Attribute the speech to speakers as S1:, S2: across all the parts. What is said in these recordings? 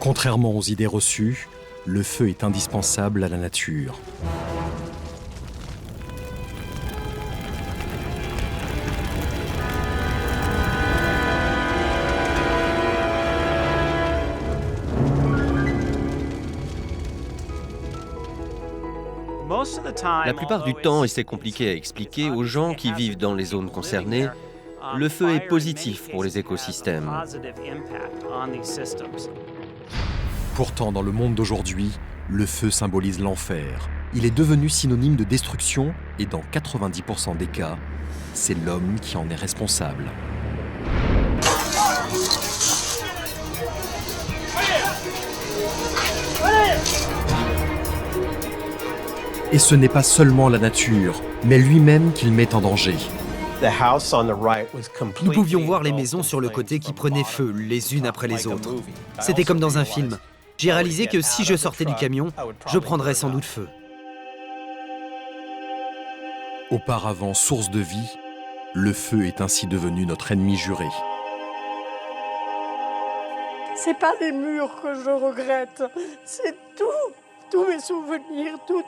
S1: Contrairement aux idées reçues, le feu est indispensable à la nature.
S2: La plupart du temps, et c'est compliqué à expliquer aux gens qui vivent dans les zones concernées, le feu est positif pour les écosystèmes.
S1: Pourtant, dans le monde d'aujourd'hui, le feu symbolise l'enfer. Il est devenu synonyme de destruction et dans 90% des cas, c'est l'homme qui en est responsable. Et ce n'est pas seulement la nature, mais lui-même qu'il met en danger.
S3: Nous pouvions voir les maisons sur le côté qui prenaient feu, les unes après les autres. C'était comme dans un film. J'ai réalisé que si je sortais du camion, je prendrais sans doute feu.
S1: Auparavant source de vie, le feu est ainsi devenu notre ennemi juré.
S4: C'est pas les murs que je regrette, c'est tout, tous mes souvenirs, tout.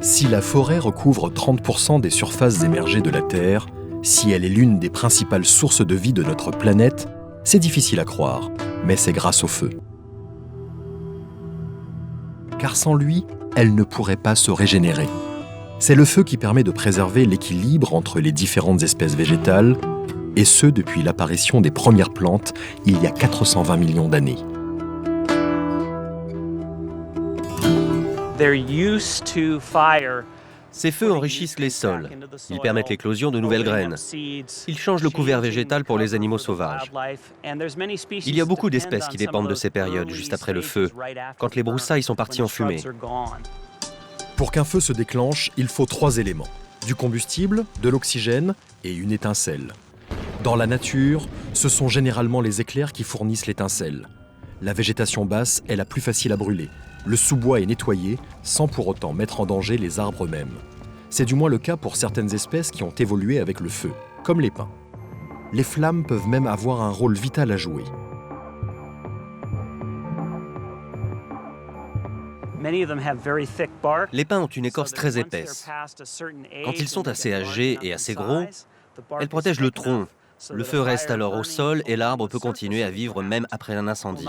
S1: Si la forêt recouvre 30% des surfaces émergées de la Terre, si elle est l'une des principales sources de vie de notre planète, c'est difficile à croire, mais c'est grâce au feu. Car sans lui, elle ne pourrait pas se régénérer. C'est le feu qui permet de préserver l'équilibre entre les différentes espèces végétales, et ce depuis l'apparition des premières plantes il y a 420 millions d'années.
S2: Ces feux enrichissent les sols. Ils permettent l'éclosion de nouvelles graines. Ils changent le couvert végétal pour les animaux sauvages. Il y a beaucoup d'espèces qui dépendent de ces périodes, juste après le feu, quand les broussailles sont parties en fumée.
S1: Pour qu'un feu se déclenche, il faut 3 éléments. Du combustible, de l'oxygène et une étincelle. Dans la nature, ce sont généralement les éclairs qui fournissent l'étincelle. La végétation basse est la plus facile à brûler. Le sous-bois est nettoyé sans pour autant mettre en danger les arbres eux-mêmes. C'est du moins le cas pour certaines espèces qui ont évolué avec le feu, comme les pins. Les flammes peuvent même avoir un rôle vital à jouer.
S2: Les pins ont une écorce très épaisse. Quand ils sont assez âgés et assez gros, elles protègent le tronc. Le feu reste alors au sol et l'arbre peut continuer à vivre même après un incendie.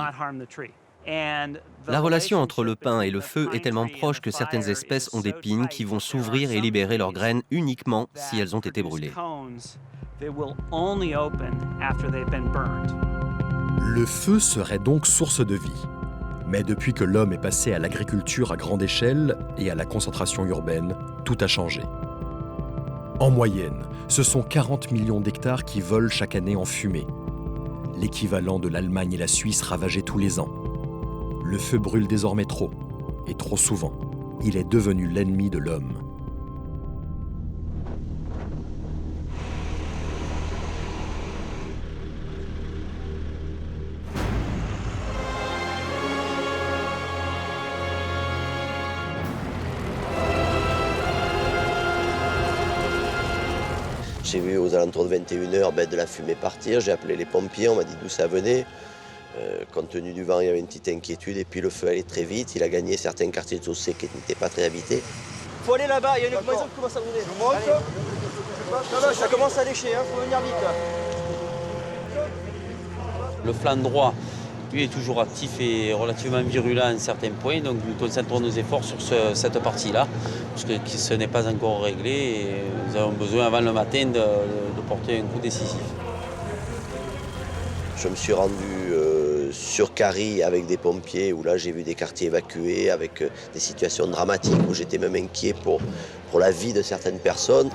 S2: La relation entre le pin et le feu est tellement proche que certaines espèces ont des pines qui vont s'ouvrir et libérer leurs graines uniquement si elles ont été brûlées.
S1: Le feu serait donc source de vie. Mais depuis que l'homme est passé à l'agriculture à grande échelle et à la concentration urbaine, tout a changé. En moyenne, ce sont 40 millions d'hectares qui volent chaque année en fumée. L'équivalent de l'Allemagne et la Suisse ravagés tous les ans. Le feu brûle désormais trop, et trop souvent. Il est devenu l'ennemi de l'homme.
S5: J'ai vu aux alentours de 21h de la fumée partir, j'ai appelé les pompiers, on m'a dit d'où ça venait. Compte tenu du vent, il y avait une petite inquiétude et puis le feu allait très vite. Il a gagné certains quartiers de chaussée qui n'étaient pas très habités.
S6: Faut aller là-bas, il y a une maison qui commence à brûler. Non, ça commence à lécher, faut venir vite.
S7: Le flanc droit, lui, est toujours actif et relativement virulent à un certain point. Donc nous concentrons nos efforts sur cette partie-là, parce que ce n'est pas encore réglé et nous avons besoin avant le matin de porter un coup décisif.
S5: Je me suis rendu sur Carry avec des pompiers où là j'ai vu des quartiers évacués avec des situations dramatiques où j'étais même inquiet pour la vie de certaines personnes.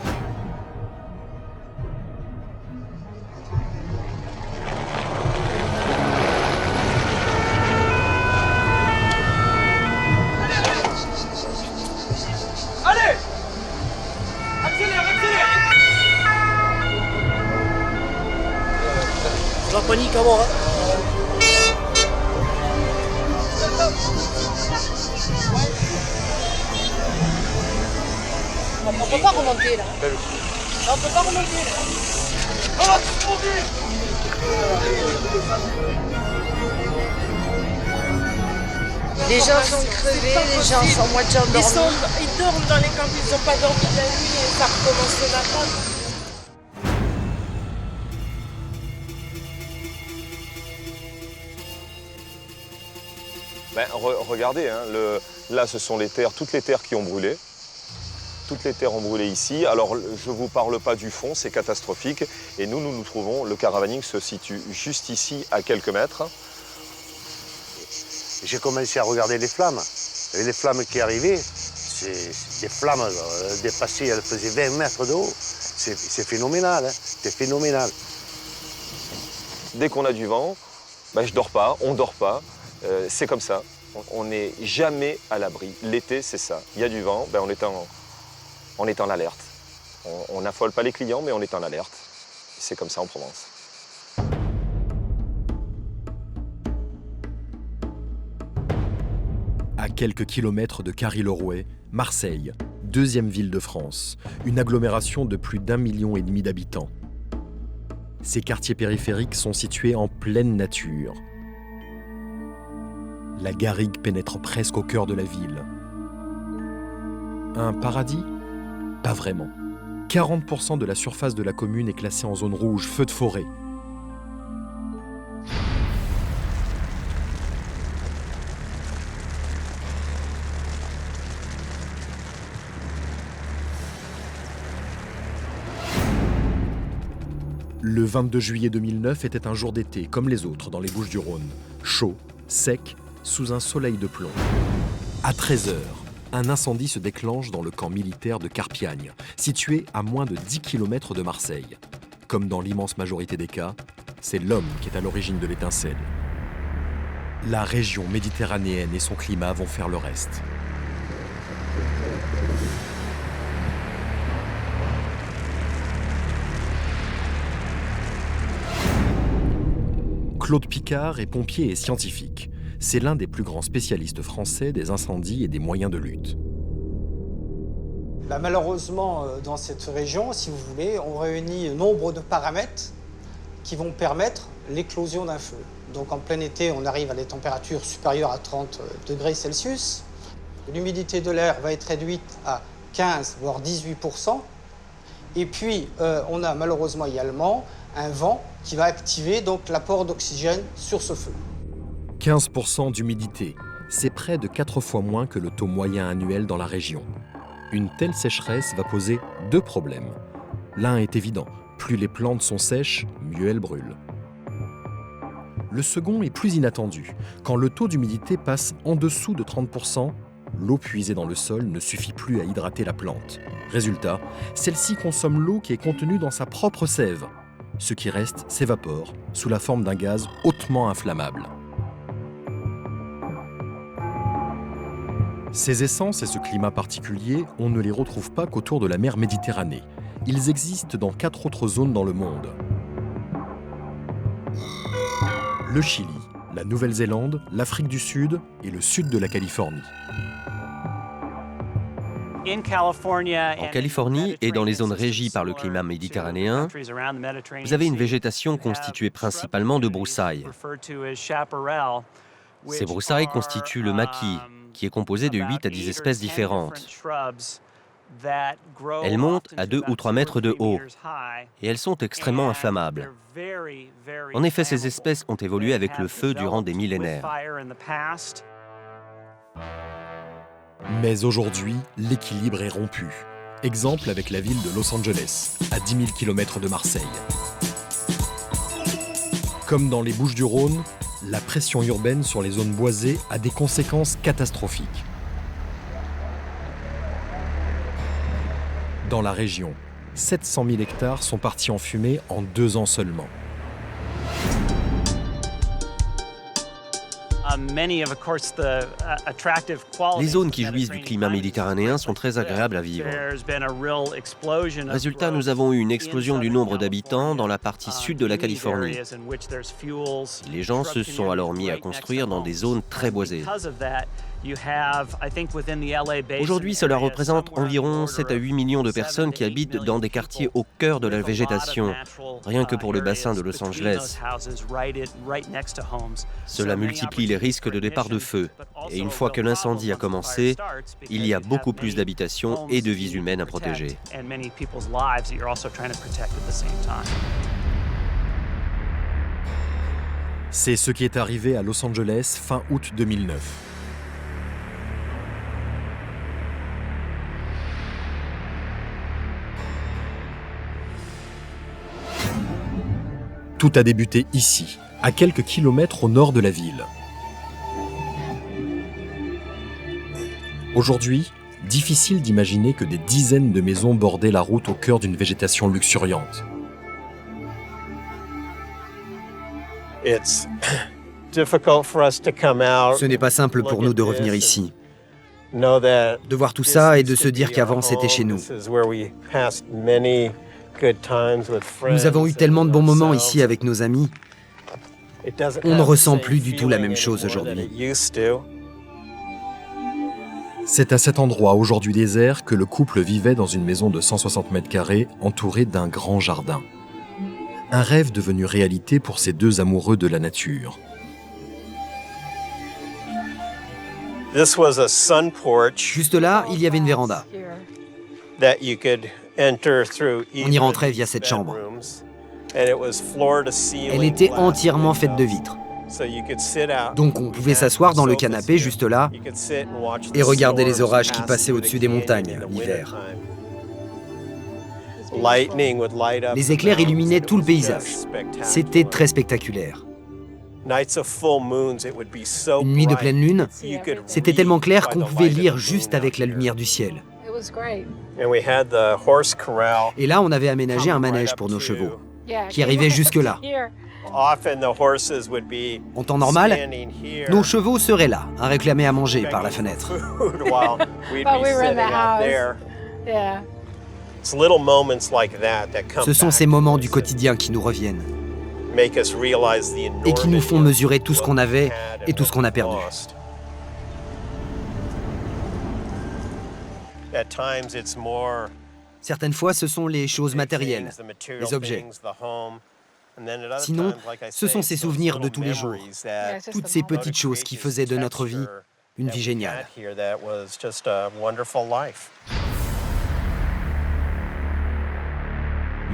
S6: Allez! Accélère, accélère!
S8: La panique à mort, hein. On peut pas remonter là. On peut pas remonter là.
S6: Oh, c'est trop vite!
S4: Les gens sont crevés, les gens sont moitié endormis. Ils dorment dans les camps, ils n'ont pas dormi la nuit et ça recommence le matin.
S9: Ben, regardez, hein, là ce sont les terres, toutes les terres qui ont brûlé. Toutes les terres ont brûlé ici. Alors je ne vous parle pas du fond, c'est catastrophique. Et nous nous trouvons, le caravaning se situe juste ici, à quelques mètres.
S8: J'ai commencé à regarder les flammes. Et les flammes qui arrivaient, c'est des flammes dépassées, elles faisaient 20 mètres de haut. C'est phénoménal, hein, c'est phénoménal.
S9: Dès qu'on a du vent, ben, je dors pas, on dort pas. C'est comme ça. On n'est jamais à l'abri. L'été, c'est ça. Il y a du vent, ben, on est en alerte. On n'affole pas les clients, mais on est en alerte. C'est comme ça en Provence.
S1: À quelques kilomètres de Carry-le-Rouet, Marseille, deuxième ville de France, une agglomération de plus d'1,5 million d'habitants. Ces quartiers périphériques sont situés en pleine nature. La garrigue pénètre presque au cœur de la ville. Un paradis ? Pas vraiment. 40% de la surface de la commune est classée en zone rouge, feu de forêt. Le 22 juillet 2009 était un jour d'été, comme les autres dans les Bouches-du-Rhône. Chaud, sec, sous un soleil de plomb. À 13h, un incendie se déclenche dans le camp militaire de Carpiagne, situé à moins de 10 km de Marseille. Comme dans l'immense majorité des cas, c'est l'homme qui est à l'origine de l'étincelle. La région méditerranéenne et son climat vont faire le reste. Claude Picard est pompier et scientifique. C'est l'un des plus grands spécialistes français des incendies et des moyens de lutte.
S10: Malheureusement, dans cette région, si vous voulez, on réunit nombre de paramètres qui vont permettre l'éclosion d'un feu. Donc en plein été, on arrive à des températures supérieures à 30 degrés Celsius. L'humidité de l'air va être réduite à 15 voire 18%. Et puis, on a malheureusement également un vent qui va activer donc l'apport d'oxygène sur ce feu.
S1: 15% d'humidité, c'est près de 4 fois moins que le taux moyen annuel dans la région. Une telle sécheresse va poser 2 problèmes. L'un est évident, plus les plantes sont sèches, mieux elles brûlent. Le second est plus inattendu. Quand le taux d'humidité passe en dessous de 30%, l'eau puisée dans le sol ne suffit plus à hydrater la plante. Résultat, celle-ci consomme l'eau qui est contenue dans sa propre sève. Ce qui reste s'évapore sous la forme d'un gaz hautement inflammable. Ces essences et ce climat particulier, on ne les retrouve pas qu'autour de la mer Méditerranée. Ils existent dans 4 autres zones dans le monde. Le Chili, la Nouvelle-Zélande, l'Afrique du Sud et le sud de la Californie.
S2: En Californie et dans les zones régies par le climat méditerranéen, vous avez une végétation constituée principalement de broussailles. Ces broussailles constituent le maquis, qui est composé de 8 à 10 espèces différentes. Elles montent à 2 ou 3 mètres de haut et elles sont extrêmement inflammables. En effet, ces espèces ont évolué avec le feu durant des millénaires.
S1: Mais aujourd'hui, l'équilibre est rompu. Exemple avec la ville de Los Angeles, à 10 000 km de Marseille. Comme dans les Bouches-du-Rhône, la pression urbaine sur les zones boisées a des conséquences catastrophiques. Dans la région, 700 000 hectares sont partis en fumée en 2 ans seulement.
S2: Les zones qui jouissent du climat méditerranéen sont très agréables à vivre. Résultat, nous avons eu une explosion du nombre d'habitants dans la partie sud de la Californie. Les gens se sont alors mis à construire dans des zones très boisées. Aujourd'hui, cela représente environ 7 à 8 millions de personnes qui habitent dans des quartiers au cœur de la végétation, rien que pour le bassin de Los Angeles. Cela multiplie les risques de départ de feu. Et une fois que l'incendie a commencé, il y a beaucoup plus d'habitations et de vies humaines à protéger.
S1: C'est ce qui est arrivé à Los Angeles fin août 2009. Tout a débuté ici, à quelques kilomètres au nord de la ville. Aujourd'hui, difficile d'imaginer que des dizaines de maisons bordaient la route au cœur d'une végétation luxuriante.
S3: Ce n'est pas simple pour nous de revenir ici, de voir tout ça et de se dire qu'avant c'était chez nous. Nous avons eu tellement de bons moments ici avec nos amis. On ne ressent plus du tout la même chose aujourd'hui.
S1: C'est à cet endroit aujourd'hui désert que le couple vivait dans une maison de 160 mètres carrés entourée d'un grand jardin. Un rêve devenu réalité pour ces deux amoureux de la nature.
S3: Juste là, il y avait une véranda. On y rentrait via cette chambre. Elle était entièrement faite de vitres. Donc on pouvait s'asseoir dans le canapé juste là et regarder les orages qui passaient au-dessus des montagnes l'hiver. Les éclairs illuminaient tout le paysage. C'était très spectaculaire. Une nuit de pleine lune, c'était tellement clair qu'on pouvait lire juste avec la lumière du ciel. Et là, on avait aménagé un manège pour nos chevaux, qui arrivait jusque-là. En temps normal, nos chevaux seraient là, à réclamer à manger par la fenêtre. Ce sont ces moments du quotidien qui nous reviennent et qui nous font mesurer tout ce qu'on avait et tout ce qu'on a perdu. Certaines fois, ce sont les choses matérielles, les objets. Sinon, ce sont ces souvenirs de tous les jours, toutes ces petites choses qui faisaient de notre vie une vie géniale.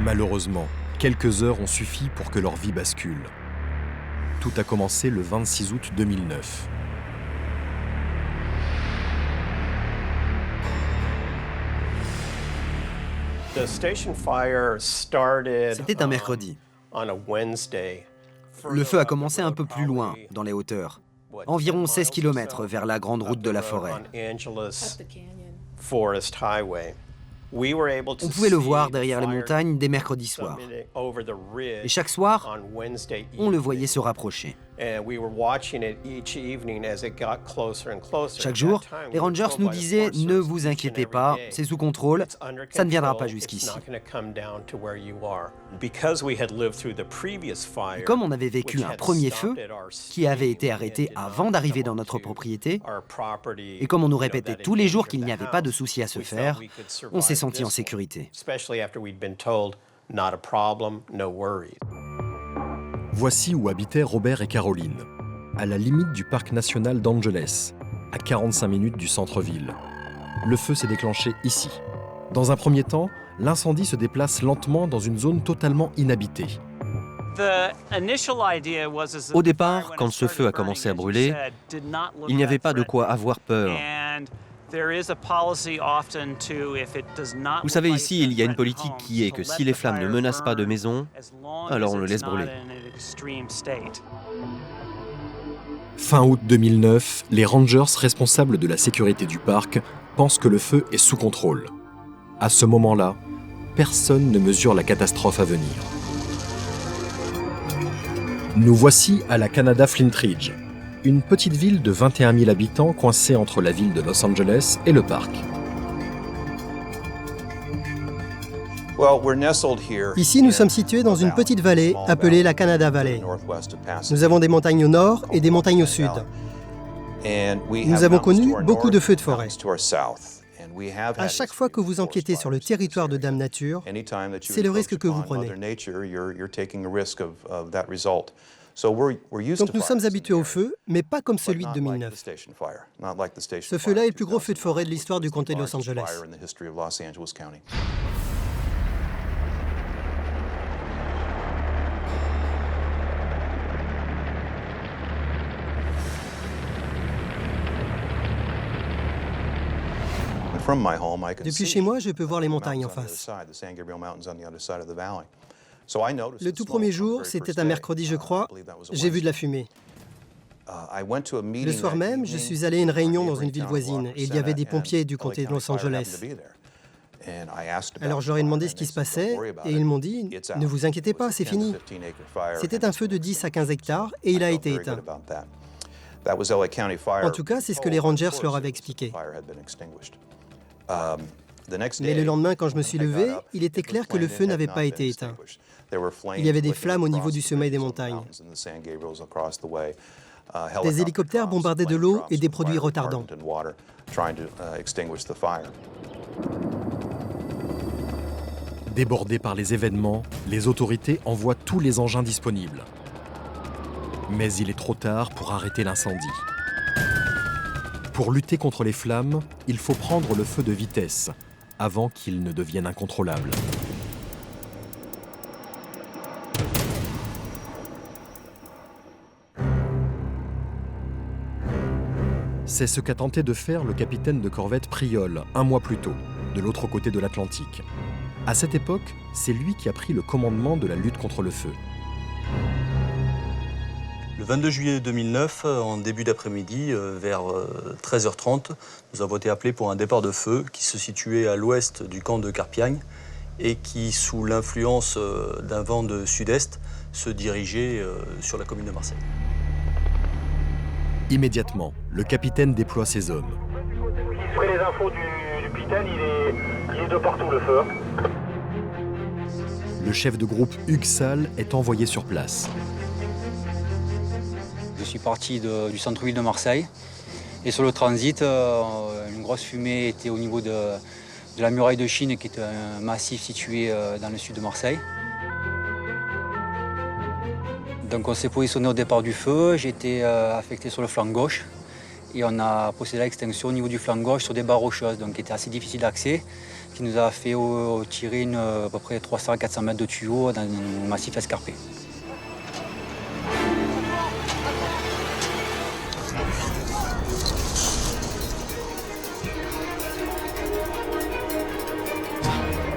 S1: Malheureusement, quelques heures ont suffi pour que leur vie bascule. Tout a commencé le 26 août 2009.
S3: C'était un mercredi. Le feu a commencé un peu plus loin, dans les hauteurs, environ 16 km vers la grande route de la forêt. On pouvait le voir derrière les montagnes dès mercredi soir. Et chaque soir, on le voyait se rapprocher. Chaque jour, les rangers nous disaient « Ne vous inquiétez pas, c'est sous contrôle, ça ne viendra pas jusqu'ici ». Et comme on avait vécu un premier feu, qui avait été arrêté avant d'arriver dans notre propriété, et comme on nous répétait tous les jours qu'il n'y avait pas de souci à se faire, on s'est senti en sécurité.
S1: Voici où habitaient Robert et Caroline, à la limite du parc national d'Angeles, à 45 minutes du centre-ville. Le feu s'est déclenché ici. Dans un premier temps, l'incendie se déplace lentement dans une zone totalement inhabitée.
S2: Au départ, quand ce feu a commencé à brûler, il n'y avait pas de quoi avoir peur. Vous savez, ici, il y a une politique qui est que si les flammes ne menacent pas de maison, alors on le laisse brûler.
S1: Fin août 2009, les rangers responsables de la sécurité du parc pensent que le feu est sous contrôle. À ce moment-là, personne ne mesure la catastrophe à venir. Nous voici à la Canada Flint Ridge, une petite ville de 21 000 habitants coincée entre la ville de Los Angeles et le parc.
S11: Ici, nous sommes situés dans une petite vallée appelée la Canada Valley. Nous avons des montagnes au nord et des montagnes au sud. Nous avons connu beaucoup de feux de forêt. À chaque fois que vous empiétez sur le territoire de Dame Nature, c'est le risque que vous prenez. Donc nous sommes habitués au feu, mais pas comme celui de 2009. Ce feu-là est le plus gros feu de forêt de l'histoire du comté de Los Angeles. Depuis chez moi, je peux voir les montagnes en face. Le tout premier jour, c'était un mercredi, je crois, j'ai vu de la fumée. Le soir même, je suis allé à une réunion dans une ville voisine et il y avait des pompiers du comté de Los Angeles. Alors je leur ai demandé ce qui se passait et ils m'ont dit « Ne vous inquiétez pas, c'est fini ». C'était un feu de 10 à 15 hectares et il a été éteint. En tout cas, c'est ce que les rangers leur avaient expliqué. Mais le lendemain, quand je me suis levé, il était clair que le feu n'avait pas été éteint. Il y avait des flammes au niveau du sommet des montagnes. Des hélicoptères bombardaient de l'eau et des produits retardants.
S1: Débordés par les événements, les autorités envoient tous les engins disponibles. Mais il est trop tard pour arrêter l'incendie. Pour lutter contre les flammes, il faut prendre le feu de vitesse, avant qu'il ne devienne incontrôlable. C'est ce qu'a tenté de faire le capitaine de corvette Priol, un mois plus tôt, de l'autre côté de l'Atlantique. À cette époque, c'est lui qui a pris le commandement de la lutte contre le feu.
S12: Le 22 juillet 2009, en début d'après-midi, vers 13h30, nous avons été appelés pour un départ de feu qui se situait à l'ouest du camp de Carpiagne et qui, sous l'influence d'un vent de sud-est, se dirigeait sur la commune de Marseille.
S1: Immédiatement, le capitaine déploie ses hommes.
S13: Après les infos du capitaine, il est de partout le feu.
S1: Le chef de groupe Hugues Salle est envoyé sur place.
S14: Je suis parti du centre-ville de Marseille et sur le transit, une grosse fumée était au niveau de la muraille de Chine qui est un massif situé dans le sud de Marseille. Donc on s'est positionné au départ du feu, j'ai été affecté sur le flanc gauche et on a procédé à l'extinction au niveau du flanc gauche sur des barres rocheuses, donc qui étaient assez difficiles d'accès, qui nous a fait tirer à peu près 300 à 400 mètres de tuyaux dans un massif escarpé.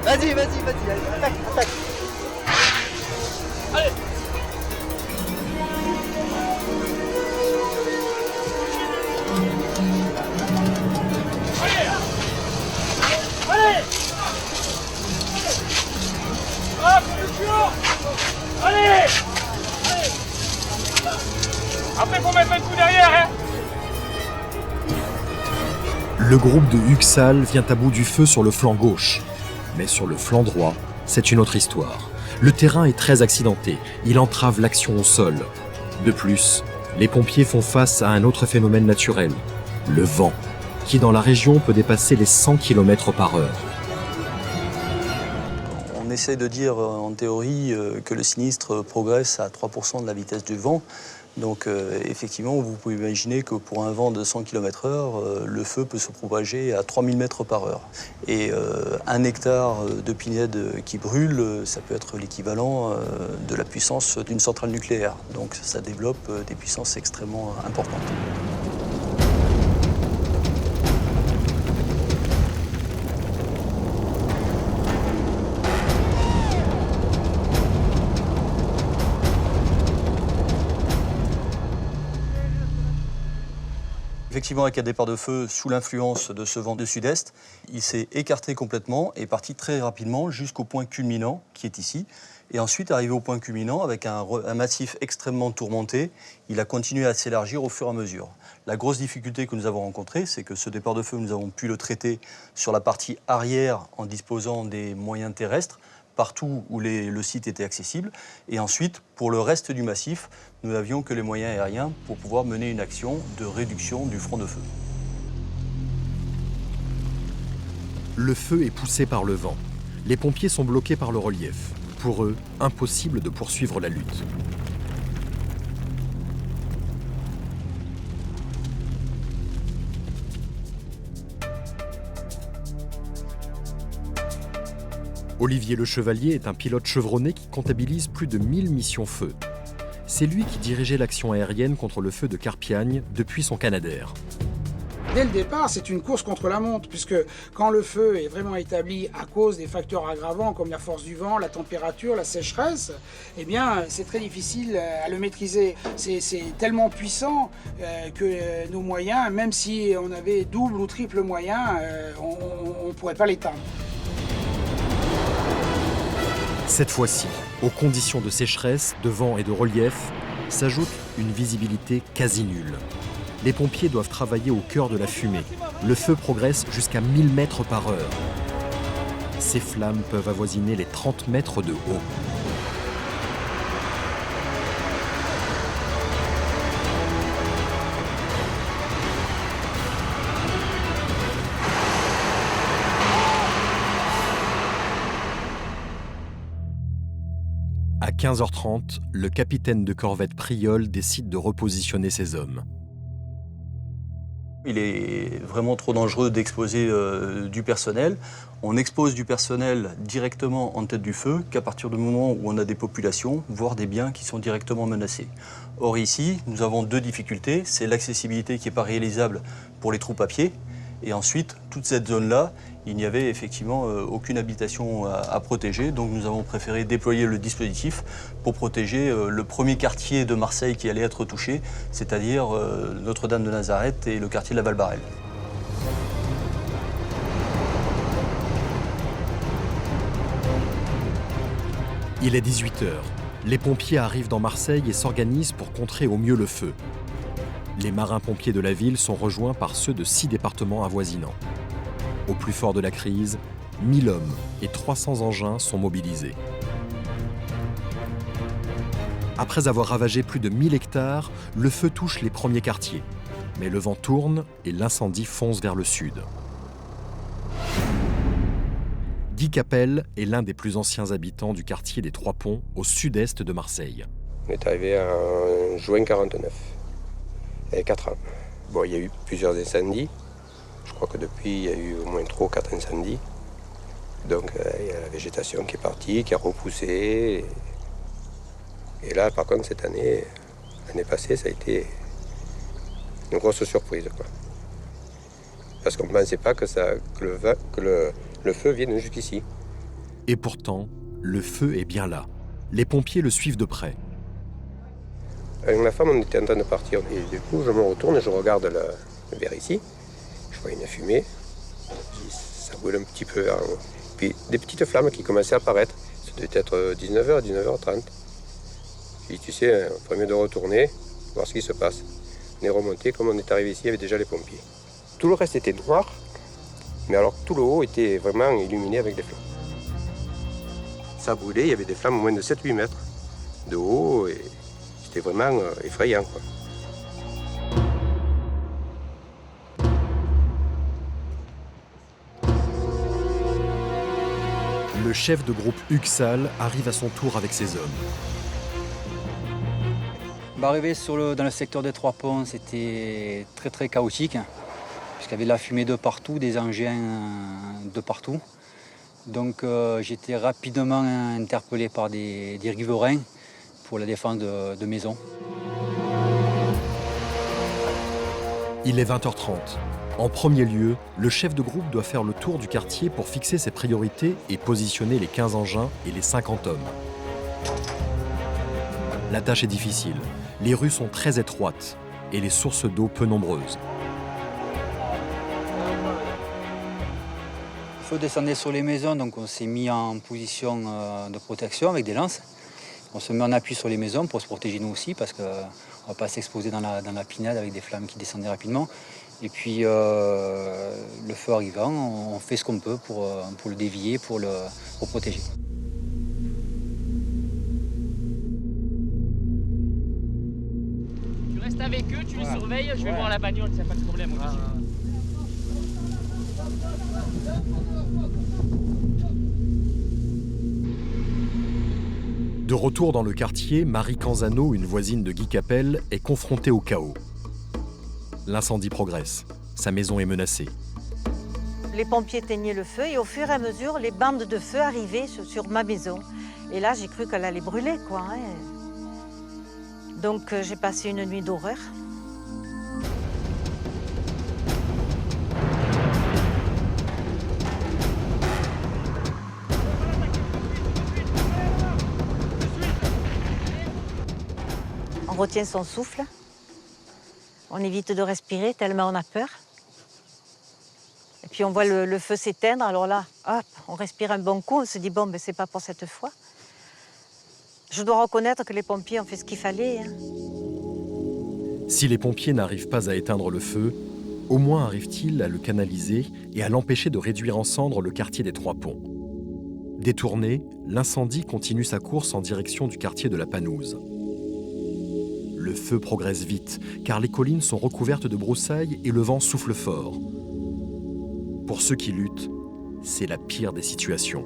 S6: Vas-y, attaque. Allez. Allez. Hop, allez. Après, faut mettre un coup derrière, hein.
S1: Le groupe de Hugues Salle vient à bout du feu sur le flanc gauche. Mais sur le flanc droit, c'est une autre histoire. Le terrain est très accidenté, il entrave l'action au sol. De plus, les pompiers font face à un autre phénomène naturel, le vent, qui dans la région peut dépasser les 100 km/h.
S12: On essaie de dire en théorie que le sinistre progresse à 3% de la vitesse du vent. Donc effectivement, vous pouvez imaginer que pour un vent de 100 km/h, le feu peut se propager à 3000 m/h. Et 1 hectare de pinède qui brûle, ça peut être l'équivalent de la puissance d'une centrale nucléaire. Donc ça développe des puissances extrêmement importantes. Effectivement, avec un départ de feu sous l'influence de ce vent de sud-est, il s'est écarté complètement et est parti très rapidement jusqu'au point culminant qui est ici. Et ensuite, arrivé au point culminant, avec un massif extrêmement tourmenté, il a continué à s'élargir au fur et à mesure. La grosse difficulté que nous avons rencontrée, c'est que ce départ de feu, nous avons pu le traiter sur la partie arrière en disposant des moyens terrestres, partout où le site était accessible. Et ensuite, pour le reste du massif, nous n'avions que les moyens aériens pour pouvoir mener une action de réduction du front de feu.
S1: Le feu est poussé par le vent. Les pompiers sont bloqués par le relief. Pour eux, impossible de poursuivre la lutte. Olivier Le Chevalier est un pilote chevronné qui comptabilise plus de 1000 missions feu. C'est lui qui dirigeait l'action aérienne contre le feu de Carpiagne depuis son Canadair.
S15: Dès le départ, c'est une course contre la montre, puisque quand le feu est vraiment établi à cause des facteurs aggravants comme la force du vent, la température, la sécheresse, eh bien, c'est très difficile à le maîtriser. C'est tellement puissant que nos moyens, même si on avait double ou triple moyen, on ne pourrait pas l'éteindre.
S1: Cette fois-ci, aux conditions de sécheresse, de vent et de relief, s'ajoute une visibilité quasi nulle. Les pompiers doivent travailler au cœur de la fumée. Le feu progresse jusqu'à 1000 mètres par heure. Ces flammes peuvent avoisiner les 30 mètres de haut. À 15h30, le capitaine de corvette Priol décide de repositionner ses hommes.
S12: Il est vraiment trop dangereux d'exposer du personnel. On expose du personnel directement en tête du feu qu'à partir du moment où on a des populations, voire des biens qui sont directement menacés. Or ici, nous avons deux difficultés. C'est l'accessibilité qui n'est pas réalisable pour les troupes à pied. Et ensuite, toute cette zone-là, il n'y avait effectivement aucune habitation à protéger. Donc nous avons préféré déployer le dispositif pour protéger le premier quartier de Marseille qui allait être touché, c'est-à-dire Notre-Dame de Nazareth et le quartier de la Val-Barrel.
S1: Il est 18h. Les pompiers arrivent dans Marseille et s'organisent pour contrer au mieux le feu. Les marins-pompiers de la ville sont rejoints par ceux de 6 départements avoisinants. Au plus fort de la crise, 1000 hommes et 300 engins sont mobilisés. Après avoir ravagé plus de 1000 hectares, le feu touche les premiers quartiers. Mais le vent tourne et l'incendie fonce vers le sud. Guy Capel est l'un des plus anciens habitants du quartier des Trois Ponts, au sud-est de Marseille.
S16: On est arrivé en juin 49, il y avait 4 ans. Bon, il y a eu plusieurs incendies. Je crois que depuis, il y a eu au moins 3 ou 4 incendies. Donc, il y a la végétation qui est partie, qui a repoussé. Et là, par contre, cette année, l'année passée, ça a été une grosse surprise, quoi. Parce qu'on ne pensait pas que le feu vienne jusqu'ici.
S1: Et pourtant, le feu est bien là. Les pompiers le suivent de près.
S16: Avec ma femme, on était en train de partir. Et du coup, je me retourne et je regarde vers ici. Je vois une fumée. Ça brûle un petit peu. Puis des petites flammes qui commençaient à apparaître. Ça devait être 19h, 19h30. Puis tu sais, on ferait mieux de retourner, voir ce qui se passe. On est remonté, comme on est arrivé ici, il y avait déjà les pompiers. Tout le reste était noir, mais alors tout le haut était vraiment illuminé avec des flammes. Ça brûlait, il y avait des flammes au moins de 7-8 mètres de haut, et c'était vraiment effrayant, quoi.
S1: Le chef de groupe Huxal arrive à son tour avec ses hommes.
S14: Arriver dans le secteur des Trois Ponts, c'était très chaotique, puisqu'il y avait de la fumée de partout, des engins de partout. Donc j'étais rapidement interpellé par des riverains pour la défense de maisons.
S1: Il est 20h30. En premier lieu, le chef de groupe doit faire le tour du quartier pour fixer ses priorités et positionner les 15 engins et les 50 hommes. La tâche est difficile. Les rues sont très étroites et les sources d'eau peu nombreuses.
S14: feu descendait sur les maisons, donc on s'est mis en position de protection avec des lances. On se met en appui sur les maisons pour se protéger nous aussi, parce qu'on ne va pas s'exposer dans la pinade avec des flammes qui descendaient rapidement. Et puis, le feu arrivant, on fait ce qu'on peut pour le dévier, pour le protéger.
S17: Tu restes avec eux, tu les surveilles, je vais voir la bagnole, c'est pas de problème.
S1: De retour dans le quartier, Marie Canzano, une voisine de Guy Capel, est confrontée au chaos. L'incendie progresse. Sa maison est menacée.
S18: Les pompiers éteignaient le feu et au fur et à mesure, les bandes de feu arrivaient sur ma maison. Et là, j'ai cru qu'elle allait brûler, quoi. Donc, j'ai passé une nuit d'horreur. On retient son souffle. On évite de respirer tellement on a peur. Et puis on voit le feu s'éteindre. Alors là, hop, on respire un bon coup. On se dit, bon, ben, c'est pas pour cette fois. Je dois reconnaître que les pompiers ont fait ce qu'il fallait.
S1: Si les pompiers n'arrivent pas à éteindre le feu, au moins arrivent-ils à le canaliser et à l'empêcher de réduire en cendres le quartier des Trois Ponts. Détourné, l'incendie continue sa course en direction du quartier de la Panouse. Le feu progresse vite, car les collines sont recouvertes de broussailles et le vent souffle fort. Pour ceux qui luttent, c'est la pire des situations.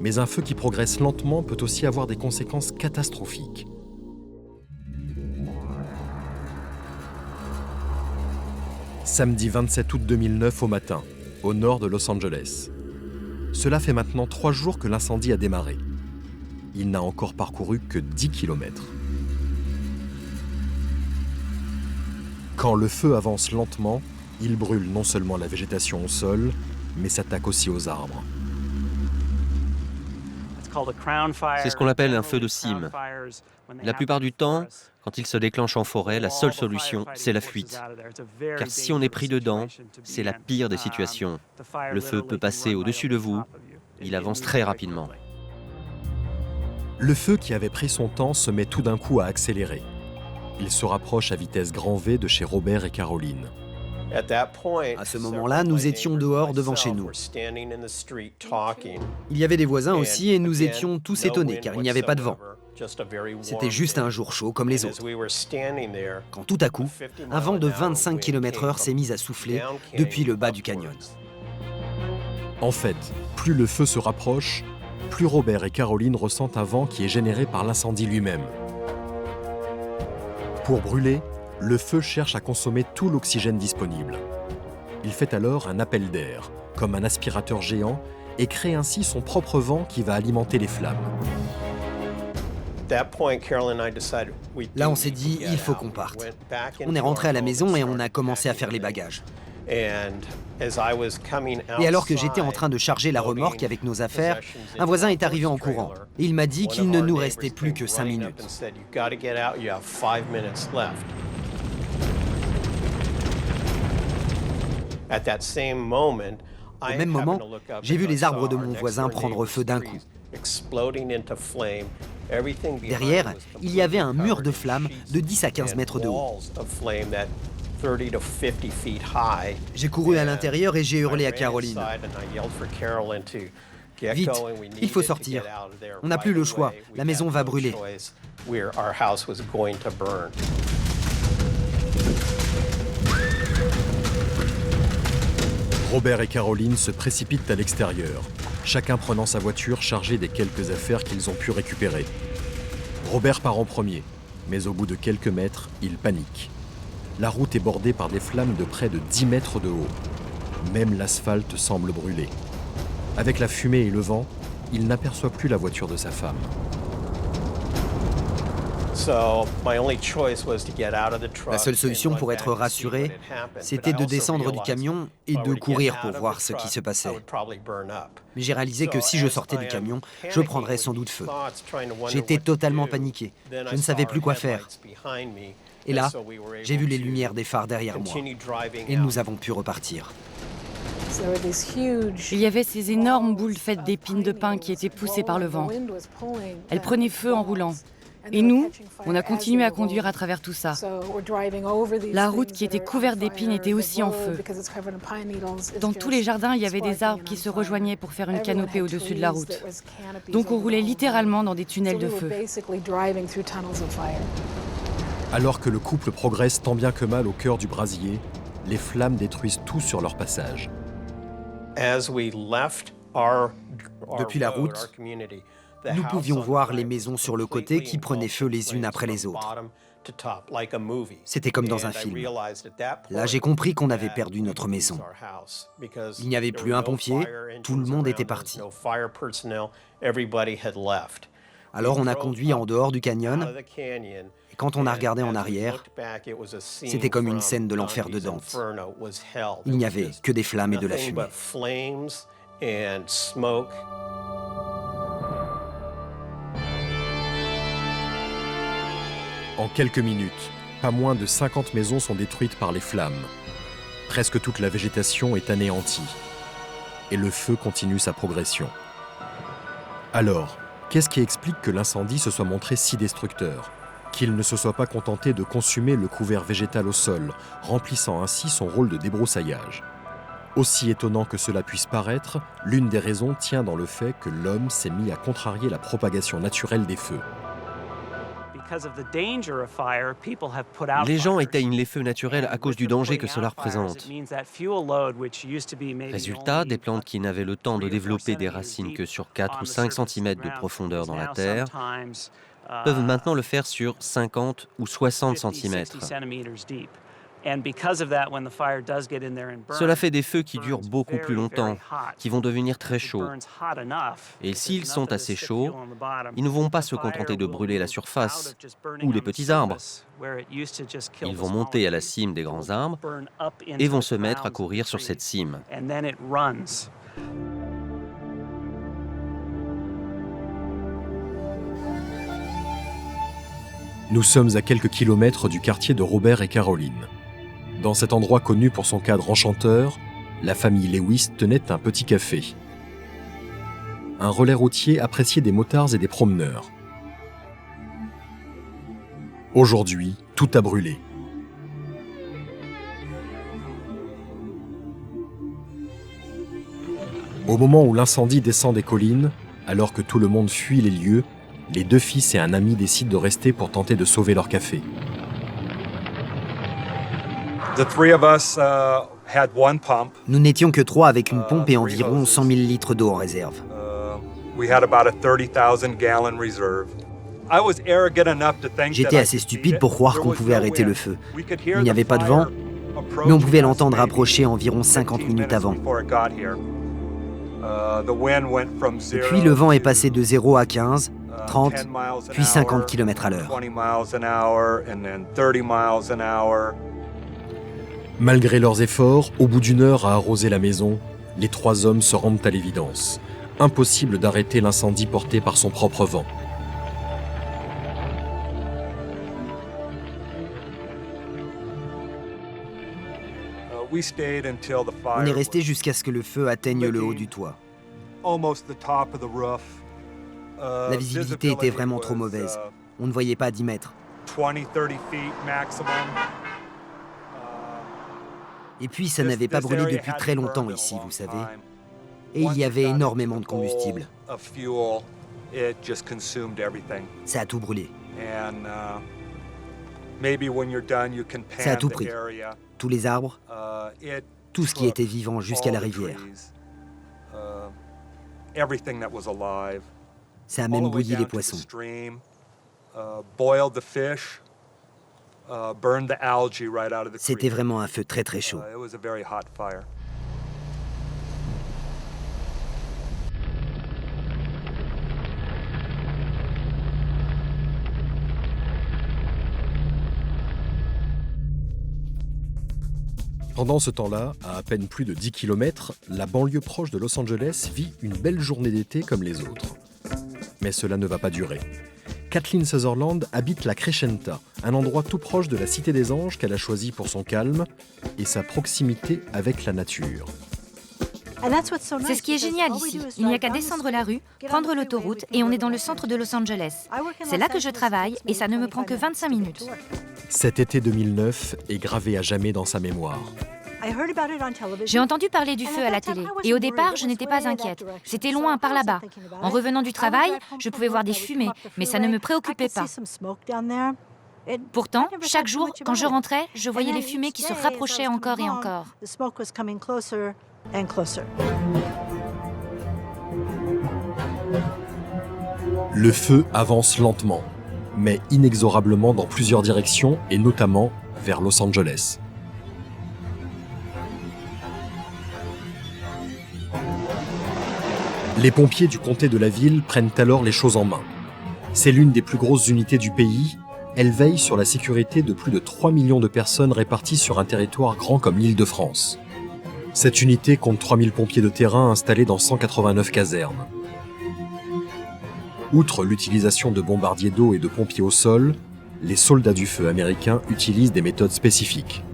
S1: Mais un feu qui progresse lentement peut aussi avoir des conséquences catastrophiques. Samedi 27 août 2009 au matin, au nord de Los Angeles. Cela fait maintenant 3 jours que l'incendie a démarré. Il n'a encore parcouru que 10 km. Quand le feu avance lentement, il brûle non seulement la végétation au sol, mais s'attaque aussi aux arbres.
S2: C'est ce qu'on appelle un feu de cime. La plupart du temps, quand il se déclenche en forêt, la seule solution, c'est la fuite. Car si on est pris dedans, c'est la pire des situations. Le feu peut passer au-dessus de vous, il avance très rapidement.
S1: Le feu qui avait pris son temps se met tout d'un coup à accélérer. Il se rapproche à vitesse grand V de chez Robert et Caroline.
S3: À ce moment-là, nous étions dehors devant chez nous. Il y avait des voisins aussi et nous étions tous étonnés car il n'y avait pas de vent. C'était juste un jour chaud comme les autres. Quand tout à coup, un vent de 25 km/h s'est mis à souffler depuis le bas du canyon.
S1: En fait, plus le feu se rapproche, plus Robert et Caroline ressentent un vent qui est généré par l'incendie lui-même. Pour brûler, le feu cherche à consommer tout l'oxygène disponible. Il fait alors un appel d'air, comme un aspirateur géant, et crée ainsi son propre vent qui va alimenter les flammes.
S3: Là, on s'est dit, il faut qu'on parte. On est rentré à la maison et on a commencé à faire les bagages. Et alors que j'étais en train de charger la remorque avec nos affaires, un voisin est arrivé en courant. Et il m'a dit qu'il ne nous restait plus que 5 minutes. Au même moment, j'ai vu les arbres de mon voisin prendre feu d'un coup. Derrière, il y avait un mur de flammes de 10 à 15 mètres de haut. J'ai couru à l'intérieur et j'ai hurlé à Caroline. Vite, il faut sortir. On n'a plus le choix, la maison va brûler.
S1: Robert et Caroline se précipitent à l'extérieur, chacun prenant sa voiture chargée des quelques affaires qu'ils ont pu récupérer. Robert part en premier, mais au bout de quelques mètres, il panique. La route est bordée par des flammes de près de 10 mètres de haut. Même l'asphalte semble brûler. Avec la fumée et le vent, il n'aperçoit plus la voiture de sa femme.
S3: La seule solution pour être rassuré, c'était de descendre du camion et de courir pour voir ce qui se passait. Mais j'ai réalisé que si je sortais du camion, je prendrais sans doute feu. J'étais totalement paniqué. Je ne savais plus quoi faire. Et là, j'ai vu les lumières des phares derrière moi. Et nous avons pu repartir.
S19: Il y avait ces énormes boules faites d'épines de pin qui étaient poussées par le vent. Elles prenaient feu en roulant. Et nous, on a continué à conduire à travers tout ça. La route qui était couverte d'épines était aussi en feu. Dans tous les jardins, il y avait des arbres qui se rejoignaient pour faire une canopée au-dessus de la route. Donc on roulait littéralement dans des tunnels de feu.
S1: Alors que le couple progresse tant bien que mal au cœur du brasier, les flammes détruisent tout sur leur passage.
S3: Depuis la route, nous pouvions voir les maisons sur le côté qui prenaient feu les unes après les autres. C'était comme dans un film. Là, j'ai compris qu'on avait perdu notre maison. Il n'y avait plus un pompier, tout le monde était parti. Alors on a conduit en dehors du canyon, et quand on a regardé en arrière, c'était comme une scène de l'enfer de Dante. Il n'y avait que des flammes et de la fumée.
S1: En quelques minutes, pas moins de 50 maisons sont détruites par les flammes. Presque toute la végétation est anéantie. Et le feu continue sa progression. Alors, qu'est-ce qui explique que l'incendie se soit montré si destructeur ? Qu'il ne se soit pas contenté de consumer le couvert végétal au sol, remplissant ainsi son rôle de débroussaillage. Aussi étonnant que cela puisse paraître, l'une des raisons tient dans le fait que l'homme s'est mis à contrarier la propagation naturelle des feux.
S2: Les gens éteignent les feux naturels à cause du danger que cela représente. Résultat, des plantes qui n'avaient le temps de développer des racines que sur 4 ou 5 cm de profondeur dans la terre peuvent maintenant le faire sur 50 ou 60 cm. Cela fait des feux qui durent beaucoup plus longtemps, qui vont devenir très chauds. Et s'ils sont assez chauds, ils ne vont pas se contenter de brûler la surface ou les petits arbres. Ils vont monter à la cime des grands arbres et vont se mettre à courir sur cette cime.
S1: Nous sommes à quelques kilomètres du quartier de Robert et Caroline. Dans cet endroit connu pour son cadre enchanteur, la famille Lewis tenait un petit café. Un relais routier apprécié des motards et des promeneurs. Aujourd'hui, tout a brûlé. Au moment où l'incendie descend des collines, alors que tout le monde fuit les lieux, les deux fils et un ami décident de rester pour tenter de sauver leur café.
S3: Nous n'étions que 3 avec une pompe et environ 100 000 litres d'eau en réserve. J'étais assez stupide pour croire qu'on pouvait arrêter le feu. Il n'y avait pas de vent, mais on pouvait l'entendre approcher environ 50 minutes avant. Et puis le vent est passé de 0 à 15, 30, puis 50 km à l'heure.
S1: Malgré leurs efforts, au bout d'une heure à arroser la maison, les 3 hommes se rendent à l'évidence. Impossible d'arrêter l'incendie porté par son propre vent.
S3: On est resté jusqu'à ce que le feu atteigne le haut du toit. La visibilité était vraiment trop mauvaise. On ne voyait pas à 10 mètres. Et puis ça n'avait pas brûlé depuis très longtemps ici, vous savez. Et il y avait énormément de combustible. Ça a tout brûlé. Ça a tout pris. Tous les arbres, tout ce qui était vivant jusqu'à la rivière. Ça a même bouilli les poissons. C'était vraiment un feu très très chaud.
S1: Pendant ce temps-là, à peine plus de 10 km, la banlieue proche de Los Angeles vit une belle journée d'été comme les autres. Mais cela ne va pas durer. Kathleen Sutherland habite la Crescenta, un endroit tout proche de la Cité des Anges qu'elle a choisi pour son calme et sa proximité avec la nature.
S20: C'est ce qui est génial ici. Il n'y a qu'à descendre la rue, prendre l'autoroute et on est dans le centre de Los Angeles. C'est là que je travaille et ça ne me prend que 25 minutes.
S1: Cet été 2009 est gravé à jamais dans sa mémoire.
S20: J'ai entendu parler du feu à la télé et au départ, je n'étais pas inquiète. C'était loin, par là-bas. En revenant du travail, je pouvais voir des fumées, mais ça ne me préoccupait pas. Pourtant, chaque jour, quand je rentrais, je voyais les fumées qui se rapprochaient encore et encore.
S1: Le feu avance lentement, mais inexorablement dans plusieurs directions et notamment vers Los Angeles. Les pompiers du comté de la ville prennent alors les choses en main. C'est l'une des plus grosses unités du pays. Elle veille sur la sécurité de plus de 3 millions de personnes réparties sur un territoire grand comme l'Île-de-France. Cette unité compte 3000 pompiers de terrain installés dans 189 casernes. Outre l'utilisation de bombardiers d'eau et de pompiers au sol, les soldats du feu américains utilisent des méthodes spécifiques.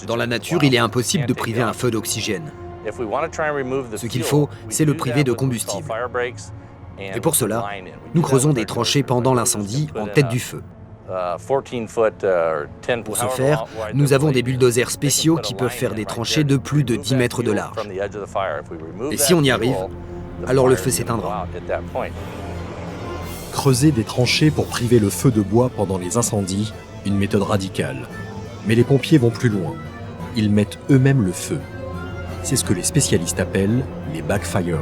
S3: Dans la nature, il est impossible de priver un feu d'oxygène. Ce qu'il faut, c'est le priver de combustible. Et pour cela, nous creusons des tranchées pendant l'incendie en tête du feu. Pour ce faire, nous avons des bulldozers spéciaux qui peuvent faire des tranchées de plus de 10 mètres de large. Et si on y arrive, alors le feu s'éteindra.
S1: Creuser des tranchées pour priver le feu de bois pendant les incendies, une méthode radicale. Mais les pompiers vont plus loin. Ils mettent eux-mêmes le feu. C'est ce que les spécialistes appellent les backfires.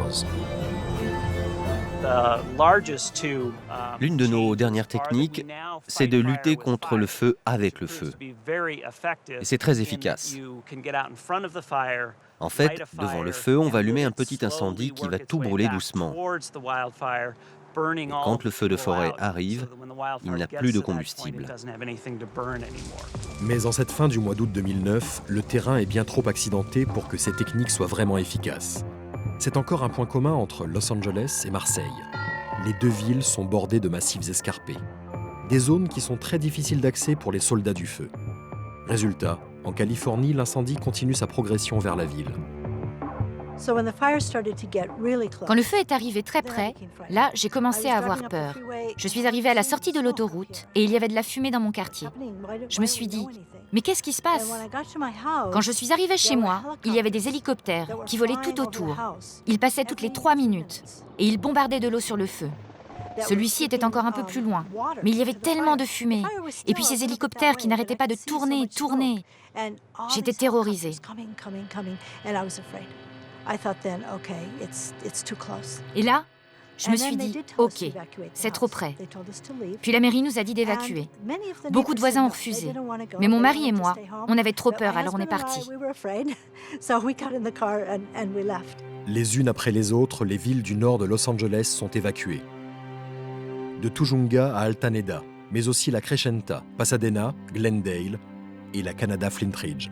S2: L'une de nos dernières techniques, c'est de lutter contre le feu avec le feu. Et c'est très efficace. En fait, devant le feu, on va allumer un petit incendie qui va tout brûler doucement. Et quand le feu de forêt arrive, il n'a plus de combustible.
S1: Mais en cette fin du mois d'août 2009, le terrain est bien trop accidenté pour que ces techniques soient vraiment efficaces. C'est encore un point commun entre Los Angeles et Marseille. Les deux villes sont bordées de massifs escarpés. Des zones qui sont très difficiles d'accès pour les soldats du feu. Résultat, en Californie, l'incendie continue sa progression vers la ville.
S20: Quand le feu est arrivé très près, là, j'ai commencé à avoir peur. Je suis arrivée à la sortie de l'autoroute et il y avait de la fumée dans mon quartier. Je me suis dit, mais qu'est-ce qui se passe? Quand je suis arrivée chez moi, il y avait des hélicoptères qui volaient tout autour. Ils passaient toutes les 3 minutes et ils bombardaient de l'eau sur le feu. Celui-ci était encore un peu plus loin, mais il y avait tellement de fumée. Et puis ces hélicoptères qui n'arrêtaient pas de tourner, tourner. J'étais terrorisée. Et là, je me suis dit, ok, c'est trop près. Puis la mairie nous a dit d'évacuer. Beaucoup de voisins ont refusé. Mais mon mari et moi, on avait trop peur, alors on est partis.
S1: Les unes après les autres, les villes du nord de Los Angeles sont évacuées. De Tujunga à Altaneda, mais aussi la Crescenta, Pasadena, Glendale et la Canada Flint Ridge.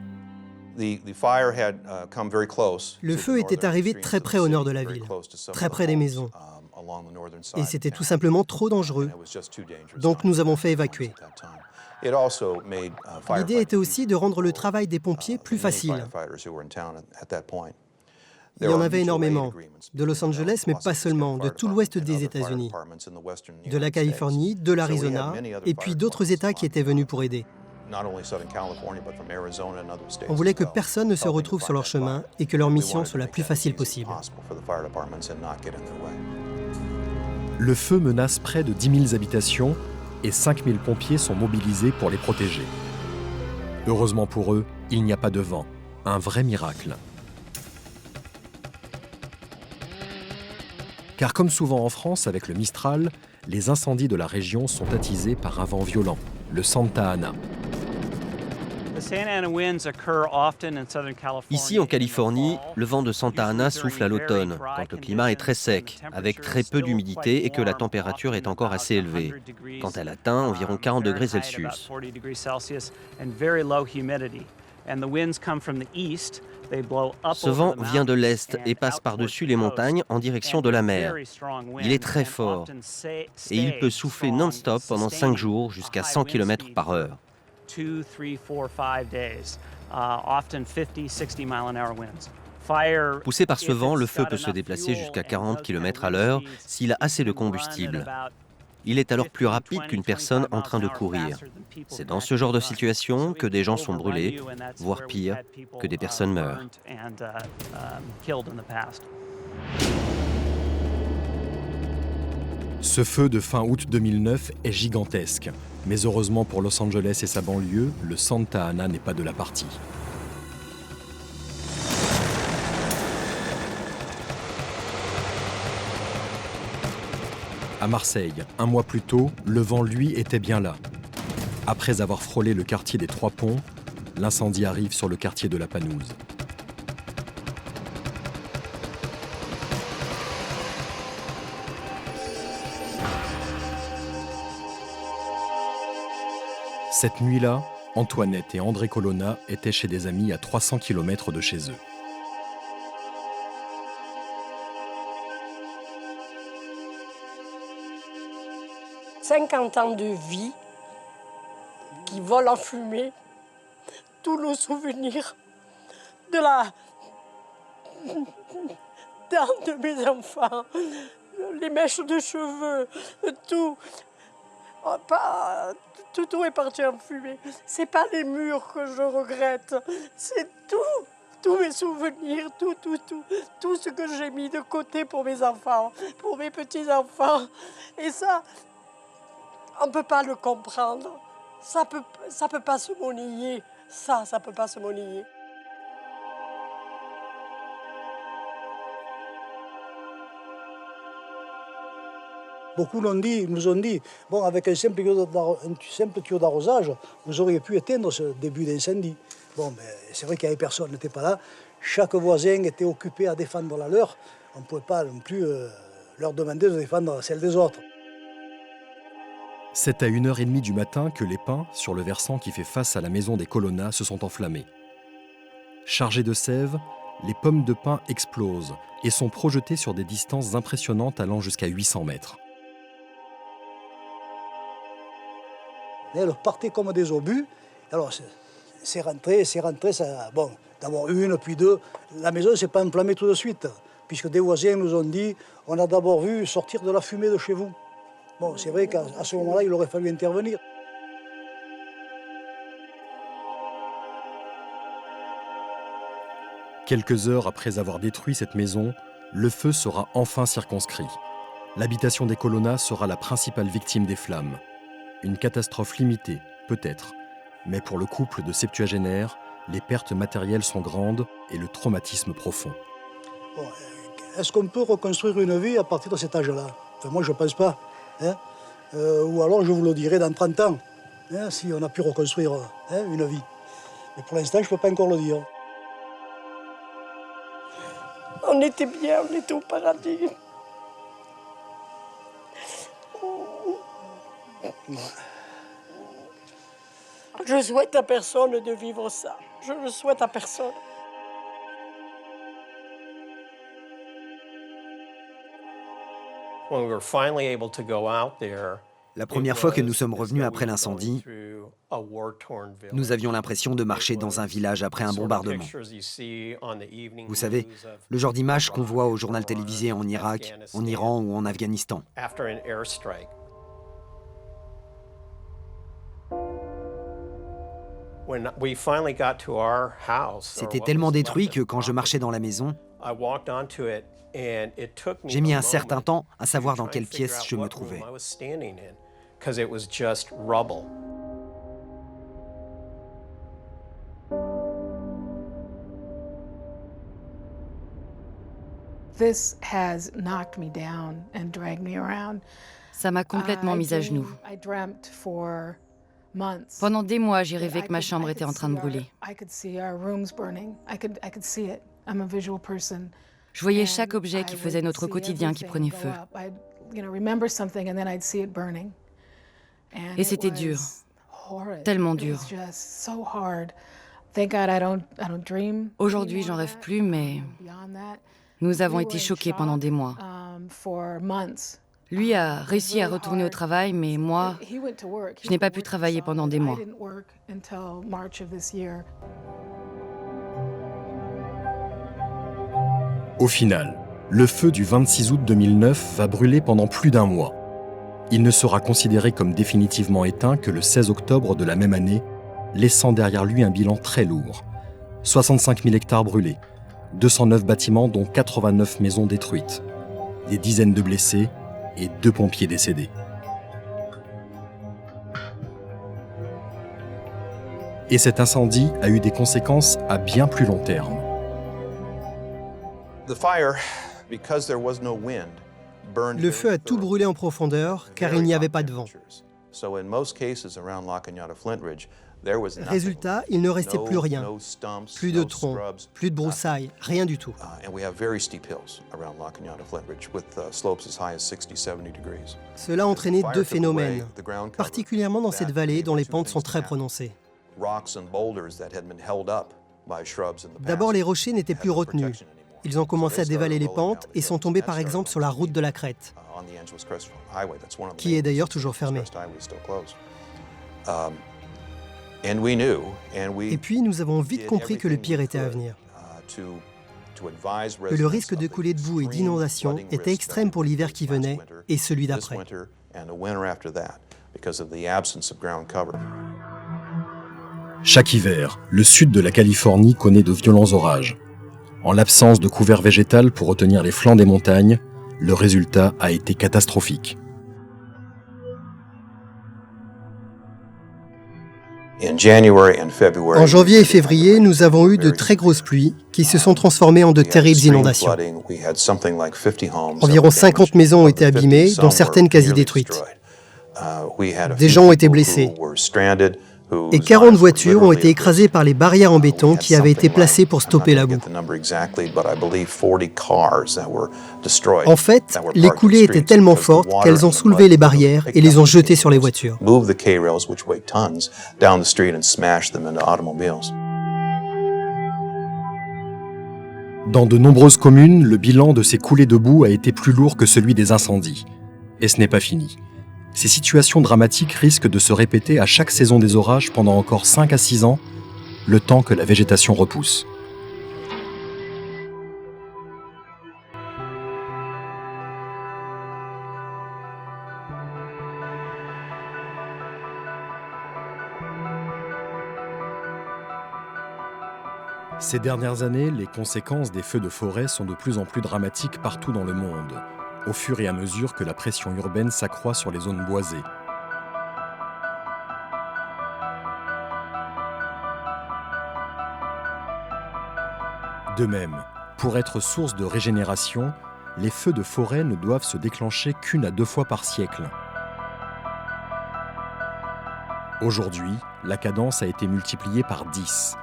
S11: Le feu était arrivé très près au nord de la ville, très près des maisons. Et c'était tout simplement trop dangereux. Donc nous avons fait évacuer. L'idée était aussi de rendre le travail des pompiers plus facile. Il y en avait énormément, de Los Angeles, mais pas seulement, de tout l'ouest des États-Unis, de la Californie, de l'Arizona, et puis d'autres États qui étaient venus pour aider. On voulait que personne ne se retrouve sur leur chemin et que leur mission soit la plus facile possible.
S1: Le feu menace près de 10 000 habitations et 5 000 pompiers sont mobilisés pour les protéger. Heureusement pour eux, il n'y a pas de vent. Un vrai miracle. Car comme souvent en France avec le Mistral, les incendies de la région sont attisés par un vent violent, le Santa Ana.
S2: Ici, en Californie, le vent de Santa Ana souffle à l'automne, quand le climat est très sec, avec très peu d'humidité et que la température est encore assez élevée, quand elle atteint environ 40 degrés Celsius. Ce vent vient de l'est et passe par-dessus les montagnes en direction de la mer. Il est très fort et il peut souffler non-stop pendant 5 jours jusqu'à 100 km/h. Poussé par ce vent, le feu peut se déplacer jusqu'à 40 km/h s'il a assez de combustible. Il est alors plus rapide qu'une personne en train de courir. C'est dans ce genre de situation que des gens sont brûlés, voire pire, que des personnes meurent.
S1: Ce feu de fin août 2009 est gigantesque, mais heureusement pour Los Angeles et sa banlieue, le Santa Ana n'est pas de la partie. À Marseille, un mois plus tôt, le vent, lui, était bien là. Après avoir frôlé le quartier des Trois Ponts, l'incendie arrive sur le quartier de la Panouse. Cette nuit-là, Antoinette et André Colonna étaient chez des amis à 300 km de chez eux.
S4: « 50 ans de vie qui volent en fumée, tous nos souvenirs de mes enfants, les mèches de cheveux, tout. Tout est parti en fumée. C'est pas les murs que je regrette, c'est tout. Tous mes souvenirs, tout ce que j'ai mis de côté pour mes enfants, pour mes petits-enfants. Et ça, on ne peut pas le comprendre. Ça peut pas se monnayer. Ça peut pas se monnayer.
S21: Beaucoup nous ont dit, bon, avec un simple tuyau d'arrosage, vous auriez pu éteindre ce début d'incendie. Bon, mais c'est vrai qu'il n'y avait personne, n'était pas là. Chaque voisin était occupé à défendre la leur. On ne pouvait pas non plus leur demander de défendre celle des autres.
S1: C'est à 1h30 du matin que les pins, sur le versant qui fait face à la maison des Colonna, se sont enflammés. Chargées de sève, les pommes de pin explosent et sont projetées sur des distances impressionnantes allant jusqu'à 800 mètres.
S21: Elles partaient comme des obus. Alors, c'est rentré, ça, bon, d'abord une, puis deux. La maison ne s'est pas enflammée tout de suite, puisque des voisins nous ont dit, on a d'abord vu sortir de la fumée de chez vous. Bon, c'est vrai qu'à ce moment-là, il aurait fallu intervenir.
S1: Quelques heures après avoir détruit cette maison, le feu sera enfin circonscrit. L'habitation des Colonna sera la principale victime des flammes. Une catastrophe limitée, peut-être, mais pour le couple de septuagénaires, les pertes matérielles sont grandes et le traumatisme profond.
S21: Bon, est-ce qu'on peut reconstruire une vie à partir de cet âge-là? Enfin, moi, je ne pense pas. Hein, ou alors, je vous le dirai dans 30 ans, hein, si on a pu reconstruire une vie. Mais pour l'instant, je ne peux pas encore le dire.
S4: On était bien, on était au paradis. Je souhaite à personne de vivre ça. Je le souhaite à personne.
S3: La première fois que nous sommes revenus après l'incendie, nous avions l'impression de marcher dans un village après un bombardement. Vous savez, le genre d'image qu'on voit au journal télévisé en Irak, en Iran ou en Afghanistan. C'était tellement détruit que quand je marchais dans la maison, j'ai mis un certain temps à savoir dans quelle pièce je me trouvais.
S19: Ça m'a complètement mise à genoux. Pendant des mois, j'ai rêvé que ma chambre était en train de brûler. Je voyais chaque objet qui faisait notre quotidien qui prenait feu. Et c'était dur, tellement dur. Aujourd'hui, j'en rêve plus, mais nous avons été choqués pendant des mois. Lui a réussi à retourner au travail, mais moi, je n'ai pas pu travailler pendant des mois.
S1: Au final, le feu du 26 août 2009 va brûler pendant plus d'un mois. Il ne sera considéré comme définitivement éteint que le 16 octobre de la même année, laissant derrière lui un bilan très lourd. 65 000 hectares brûlés, 209 bâtiments dont 89 maisons détruites, des dizaines de blessés et 2 pompiers décédés. Et cet incendie a eu des conséquences à bien plus long terme.
S11: Le feu a tout brûlé en profondeur car il n'y avait pas de vent. Résultat, il ne restait plus rien. Plus de troncs, plus de broussailles, rien du tout. Cela a entraîné 2 phénomènes, particulièrement dans cette vallée dont les pentes sont très prononcées. D'abord, les rochers n'étaient plus retenus. Ils ont commencé à dévaler les pentes et sont tombés par exemple sur la route de la Crête, qui est d'ailleurs toujours fermée. Et puis nous avons vite compris que le pire était à venir, que le risque de coulée de boue et d'inondation était extrême pour l'hiver qui venait et celui d'après.
S1: Chaque hiver, le sud de la Californie connaît de violents orages. En l'absence de couvert végétal pour retenir les flancs des montagnes, le résultat a été catastrophique.
S11: En janvier et février, nous avons eu de très grosses pluies qui se sont transformées en de terribles inondations. Environ 50 maisons ont été abîmées, dont certaines quasi détruites. Des gens ont été blessés. Et 40 voitures ont été écrasées par les barrières en béton qui avaient été placées pour stopper la boue. En fait, les coulées étaient tellement fortes qu'elles ont soulevé les barrières et les ont jetées sur les voitures.
S1: Dans de nombreuses communes, le bilan de ces coulées de boue a été plus lourd que celui des incendies. Et ce n'est pas fini. Ces situations dramatiques risquent de se répéter à chaque saison des orages pendant encore 5 à 6 ans, le temps que la végétation repousse. Ces dernières années, les conséquences des feux de forêt sont de plus en plus dramatiques partout dans le monde, au fur et à mesure que la pression urbaine s'accroît sur les zones boisées. De même, pour être source de régénération, les feux de forêt ne doivent se déclencher qu'1 à 2 fois par siècle. Aujourd'hui, la cadence a été multipliée par 10.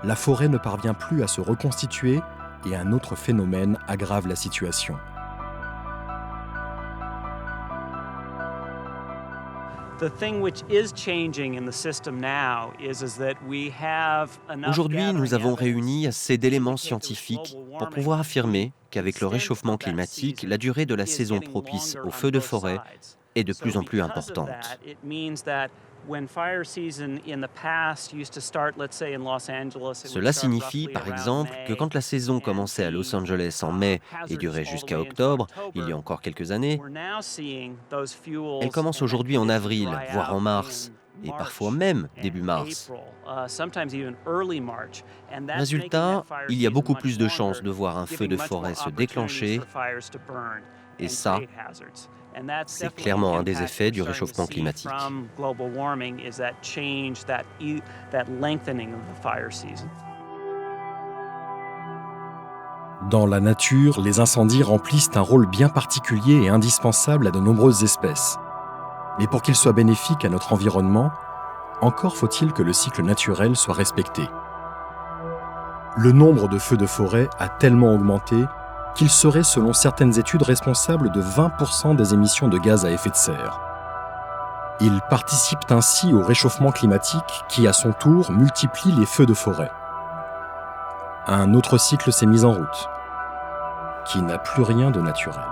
S1: La forêt ne parvient plus à se reconstituer et un autre phénomène aggrave la situation.
S2: Aujourd'hui, nous avons réuni assez d'éléments scientifiques pour pouvoir affirmer qu'avec le réchauffement climatique, la durée de la saison propice aux feux de forêt est de plus en plus importante. Cela signifie, par exemple, que quand la saison commençait à Los Angeles en mai et durait jusqu'à octobre, il y a encore quelques années, elle commence aujourd'hui en avril, voire en mars, et parfois même début mars. Résultat, il y a beaucoup plus de chances de voir un feu de forêt se déclencher, et ça, c'est clairement un des effets du réchauffement climatique.
S1: Dans la nature, les incendies remplissent un rôle bien particulier et indispensable à de nombreuses espèces. Mais pour qu'ils soient bénéfiques à notre environnement, encore faut-il que le cycle naturel soit respecté. Le nombre de feux de forêt a tellement augmenté qu'il serait, selon certaines études, responsable de 20% des émissions de gaz à effet de serre. Ils participent ainsi au réchauffement climatique qui, à son tour, multiplie les feux de forêt. Un autre cycle s'est mis en route, qui n'a plus rien de naturel.